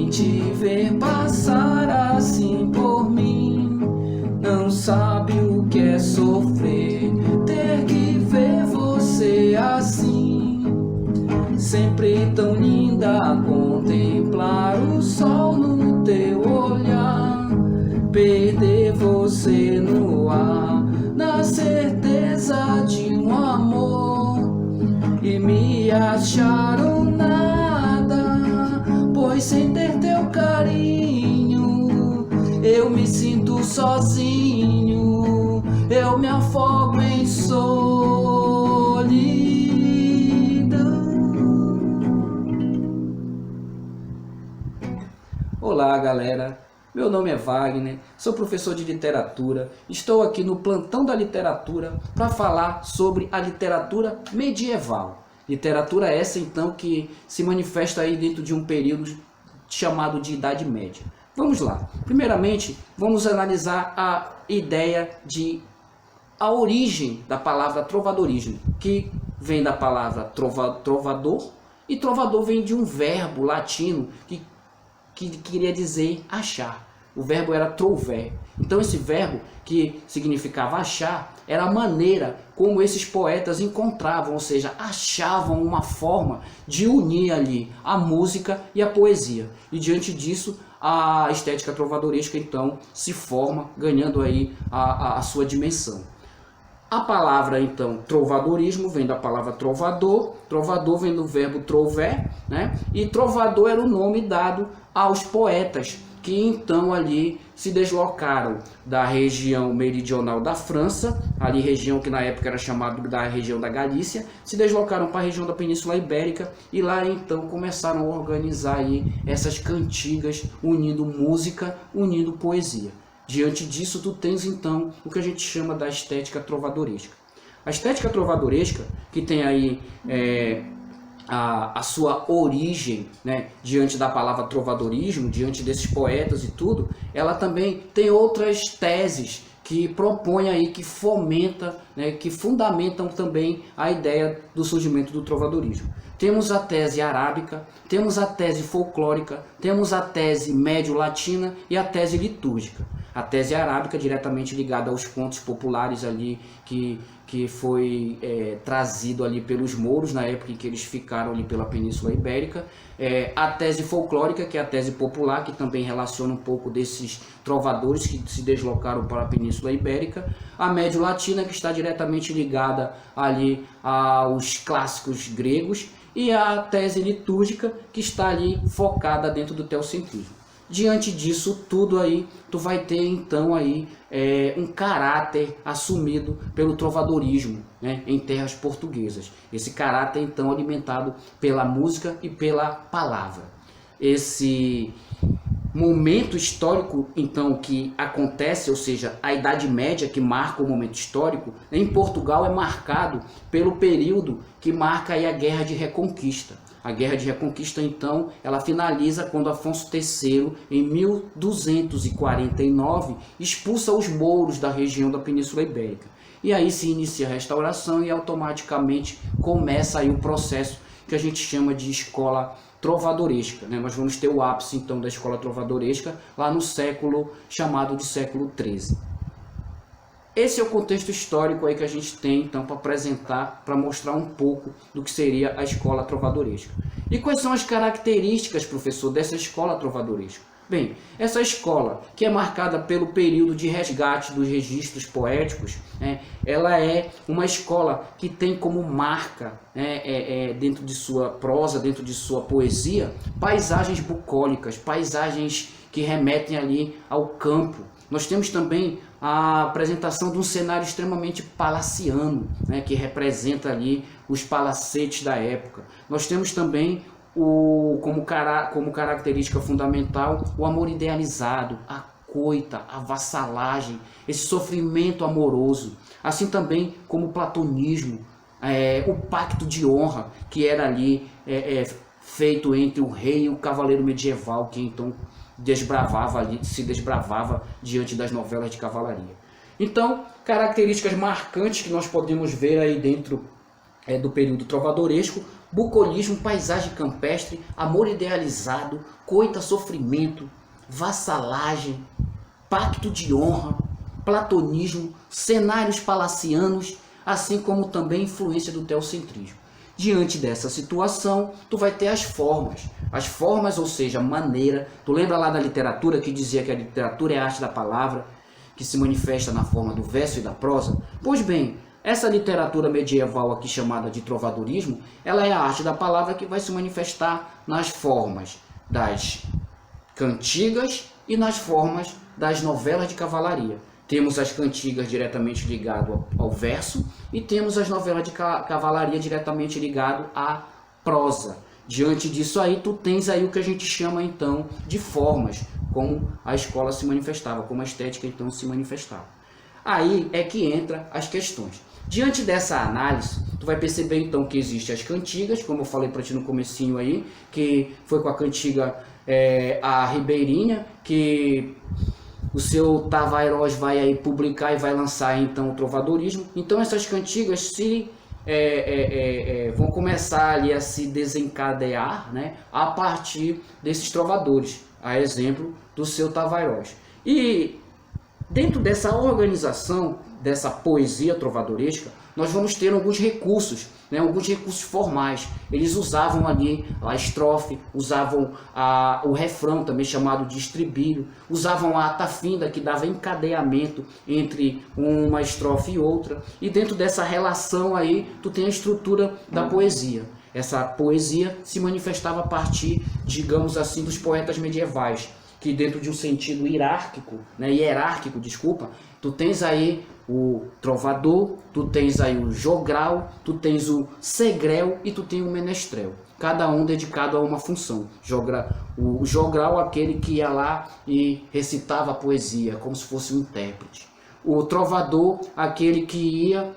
Quem te vê passar assim por mim não sabe o que é sofrer, ter que ver você assim, sempre tão linda, contemplar o sol no teu olhar, perder você no ar, na certeza de um amor, e me acharam nada, pois sem ter teu carinho eu me sinto sozinho, eu me afogo em solidão. Olá, galera. Meu nome é Wagner, sou professor de literatura. Estou aqui no Plantão da Literatura para falar sobre a literatura medieval. Literatura essa, então, que se manifesta aí dentro de um período chamado de Idade Média. Vamos lá. Primeiramente, vamos analisar a ideia de a origem da palavra trovadorismo, que vem da palavra trovador, e trovador vem de um verbo latino que queria dizer achar. O verbo era trover. Então esse verbo, que significava achar, era a maneira como esses poetas encontravam, ou seja, achavam uma forma de unir ali a música e a poesia. E diante disso, a estética trovadoresca então se forma, ganhando aí a sua dimensão. A palavra, então, trovadorismo vem da palavra trovador, trovador vem do verbo trover, né? E trovador era o nome dado aos poetas que então ali se deslocaram da região meridional da França, ali região que na época era chamada da região da Galícia, se deslocaram para a região da Península Ibérica e lá então começaram a organizar aí essas cantigas, unindo música, unindo poesia. Diante disso, tu tens então o que a gente chama da estética trovadoresca. A estética trovadoresca, que tem aí a sua origem, né, diante da palavra trovadorismo, diante desses poetas e tudo, ela também tem outras teses que propõem aí, que fomenta, né, que fundamentam também a ideia do surgimento do trovadorismo. Temos a tese arábica, temos a tese folclórica, temos a tese médio-latina e a tese litúrgica. A tese arábica diretamente ligada aos contos populares ali que foi trazido ali pelos mouros na época em que eles ficaram ali pela Península Ibérica. A tese folclórica, que é a tese popular, que também relaciona um pouco desses trovadores que se deslocaram para a Península Ibérica. A médio-latina, que está diretamente ligada ali aos clássicos gregos. E a tese litúrgica, que está ali focada dentro do teocentrismo. Diante disso tudo aí, tu vai ter então aí um caráter assumido pelo trovadorismo, né, em terras portuguesas. Esse caráter então alimentado pela música e pela palavra. Esse momento histórico então que acontece, ou seja, a Idade Média que marca o momento histórico, em Portugal é marcado pelo período que marca aí a Guerra de Reconquista. A Guerra de Reconquista, então, ela finaliza quando Afonso III, em 1249, expulsa os mouros da região da Península Ibérica. E aí se inicia a restauração e automaticamente começa aí o processo que a gente chama de escola trovadoresca, né? Nós vamos ter o ápice, então, da escola trovadoresca lá no século chamado de século XIII. Esse é o contexto histórico aí que a gente tem, então, para apresentar, para mostrar um pouco do que seria a escola trovadoresca. E quais são as características, professor, dessa escola trovadoresca? Bem, essa escola, que é marcada pelo período de resgate dos registros poéticos, ela é uma escola que tem como marca, dentro de sua prosa, dentro de sua poesia, paisagens bucólicas, paisagens que remetem ali ao campo. Nós temos também a apresentação de um cenário extremamente palaciano, né, que representa ali os palacetes da época. Nós temos também como característica fundamental o amor idealizado, a coita, a vassalagem, esse sofrimento amoroso, assim também como o platonismo, o pacto de honra que era ali feito entre o rei e o cavaleiro medieval, que então se desbravava diante das novelas de cavalaria. Então, características marcantes que nós podemos ver aí dentro do período trovadoresco: bucolismo, paisagem campestre, amor idealizado, coita, sofrimento, vassalagem, pacto de honra, platonismo, cenários palacianos, assim como também influência do teocentrismo. Diante dessa situação, tu vai ter as formas, ou seja, maneira. Tu lembra lá da literatura que dizia que a literatura é a arte da palavra, que se manifesta na forma do verso e da prosa? Pois bem, essa literatura medieval aqui chamada de trovadorismo, ela é a arte da palavra que vai se manifestar nas formas das cantigas e nas formas das novelas de cavalaria. Temos as cantigas diretamente ligado ao verso e temos as novelas de cavalaria diretamente ligado à prosa. Diante disso aí, tu tens aí o que a gente chama então de formas, como a escola se manifestava, como a estética então se manifestava. Aí é que entra as questões. Diante dessa análise, tu vai perceber então que existem as cantigas, como eu falei para ti no comecinho aí, que foi com a cantiga a Ribeirinha, que o seu Tavares vai aí publicar e vai lançar então o trovadorismo. Então essas cantigas vão começar ali a se desencadear, né, a partir desses trovadores, a exemplo do seu Tavares. E dentro dessa organização, dessa poesia trovadoresca, nós vamos ter alguns recursos, né, alguns recursos formais. Eles usavam ali a estrofe, usavam o refrão, também chamado de estribilho, usavam a atafinda, que dava encadeamento entre uma estrofe e outra. E dentro dessa relação aí, tu tem a estrutura da poesia. Essa poesia se manifestava a partir, digamos assim, dos poetas medievais, que dentro de um sentido hierárquico, tu tens aí o trovador, tu tens aí o jogral, tu tens o segrel e tu tens o menestrel. Cada um dedicado a uma função. O jogral, aquele que ia lá e recitava a poesia, como se fosse um intérprete. O trovador, aquele que ia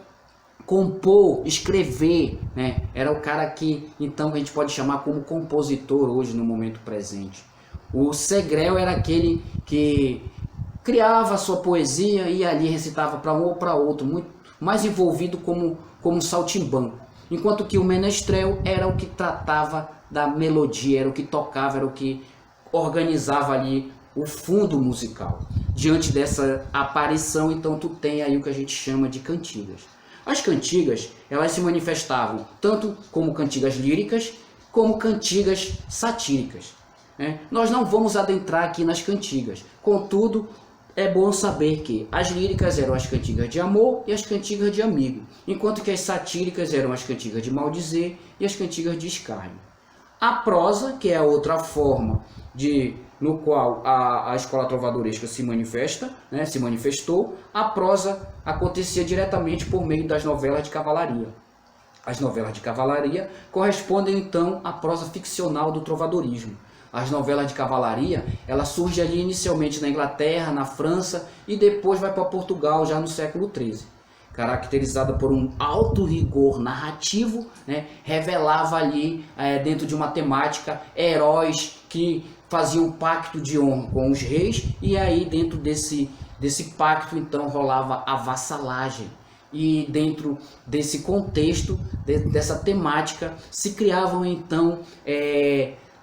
compor, escrever, né? Era o cara que, então, a gente pode chamar como compositor hoje, no momento presente. O segrel era aquele que criava a sua poesia e ali recitava para um ou para outro, muito mais envolvido como um saltimbanco. Enquanto que o menestrel era o que tratava da melodia, era o que tocava, era o que organizava ali o fundo musical. Diante dessa aparição, então, tu tem aí o que a gente chama de cantigas. As cantigas, elas se manifestavam tanto como cantigas líricas, como cantigas satíricas. Nós não vamos adentrar aqui nas cantigas, contudo, é bom saber que as líricas eram as cantigas de amor e as cantigas de amigo, enquanto que as satíricas eram as cantigas de maldizer e as cantigas de escárnio. A prosa, que é a outra forma no qual a escola trovadoresca se manifestou, a prosa acontecia diretamente por meio das novelas de cavalaria. As novelas de cavalaria correspondem então à prosa ficcional do trovadorismo. As novelas de cavalaria, ela surge ali inicialmente na Inglaterra, na França e depois vai para Portugal já no século XIII. Caracterizada por um alto rigor narrativo, né, revelava ali dentro de uma temática heróis que faziam pacto de honra com os reis e aí dentro desse pacto então rolava a vassalagem. E dentro desse contexto, dessa temática, se criavam então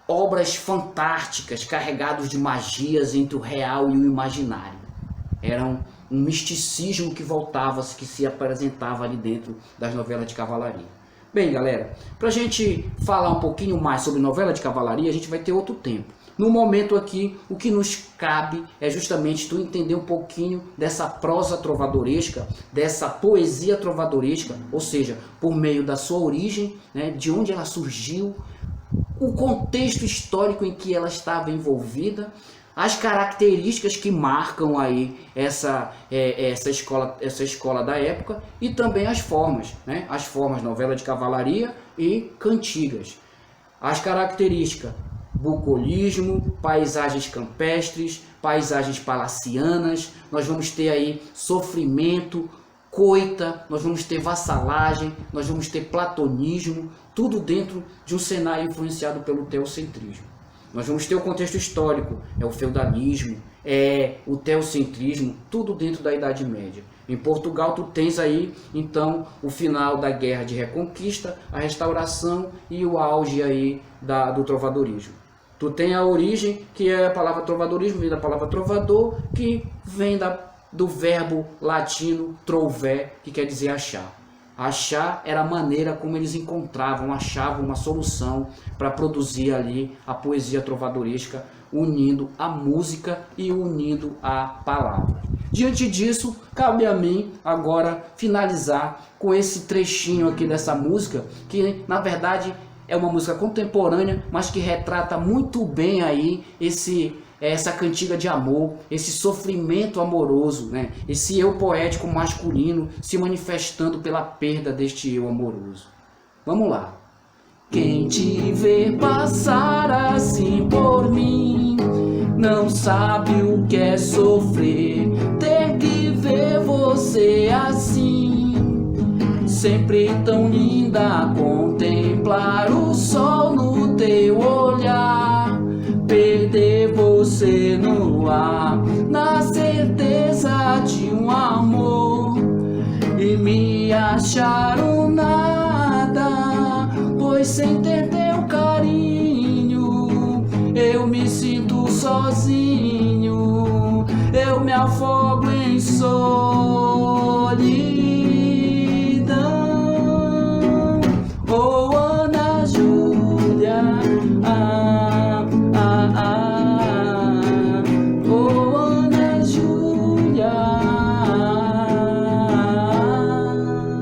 obras fantásticas, carregadas de magias entre o real e o imaginário. Era um misticismo que que se apresentava ali dentro das novelas de cavalaria. Bem, galera, para a gente falar um pouquinho mais sobre novela de cavalaria, a gente vai ter outro tempo. No momento aqui, o que nos cabe é justamente tu entender um pouquinho dessa prosa trovadoresca, dessa poesia trovadoresca, ou seja, por meio da sua origem, né, de onde ela surgiu, o contexto histórico em que ela estava envolvida, as características que marcam aí essa escola da época e também as formas, né? As formas, novela de cavalaria e cantigas. As características: bucolismo, paisagens campestres, paisagens palacianas, nós vamos ter aí sofrimento, coita, nós vamos ter vassalagem, nós vamos ter platonismo, tudo dentro de um cenário influenciado pelo teocentrismo. Nós vamos ter o contexto histórico, é o feudalismo, é o teocentrismo, tudo dentro da Idade Média. Em Portugal tu tens aí, então, o final da Guerra de Reconquista, a restauração e o auge aí do trovadorismo. Tu tem a origem, que é a palavra trovadorismo, vem da palavra trovador, que vem do verbo latino trover, que quer dizer achar. Achar era a maneira como eles achavam uma solução para produzir ali a poesia trovadoresca, unindo a música e unindo a palavra. Diante disso, cabe a mim agora finalizar com esse trechinho aqui dessa música, que na verdade é uma música contemporânea, mas que retrata muito bem aí essa cantiga de amor, esse sofrimento amoroso, né? Esse eu poético masculino se manifestando pela perda deste eu amoroso. Vamos lá. Quem te vê passar assim por mim, não sabe o que é sofrer, ter que ver você assim, sempre tão linda, contemplar o sol no teu olhar, perder você no ar, na certeza de um amor, e me achar um nada, pois sem ter teu carinho, eu me sinto sozinho, eu me afogo em solidão. Oh, Ana Júlia,